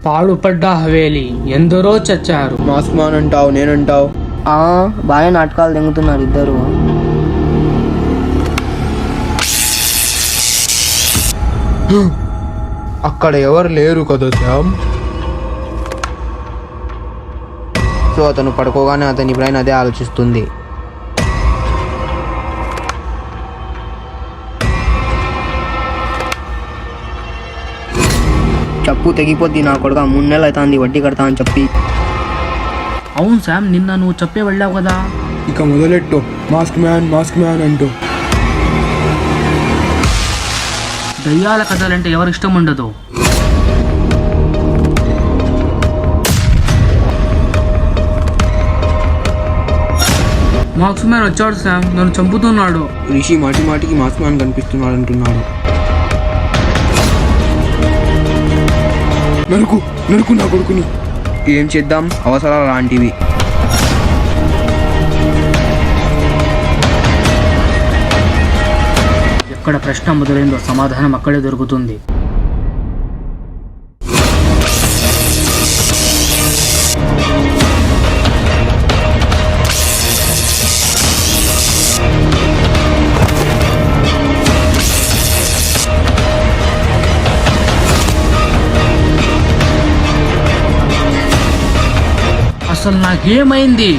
పాడుపడ్డ హవేలి, ఎందరో చచ్చారు. Mask man అంటావు, నేనంటావు. బాగా నాటకాలు తెంగుతున్నారు ఇద్దరు. అక్కడ ఎవరు లేరు కదా శ్యామ్. సో అతను పడుకోగానే అతని బ్రెయిన్ అదే ఆలోచిస్తుంది. చెప్పు తెగిపోద్ది నా కొడుక, 3 నెలలు అవుతుంది వడ్డీ కడతా అని చెప్పి. అవును శామ్, నిన్న నువ్వు చెప్పే వెళ్ళావు కదా. ఇక మొదలెట్టు మాస్క్ మ్యాన్ అంటూ. దయ్యాల కథలంటే ఎవరు ఇష్టం ఉండదు. మాస్క్ మ్యాన్ వచ్చాడు శామ్, నన్ను చంపుతున్నాడు. రిషి మాటి మాటికి మాస్క్ మ్యాన్ కనిపిస్తున్నాడు అంటున్నాడు. నరుకు నా కొడుకుని. ఏం చేద్దాం, అవసరాలు లాంటివి. ఎక్కడ ప్రశ్న మొదలైందో సమాధానం అక్కడే దొరుకుతుంది. అసలు నాకేమైంది?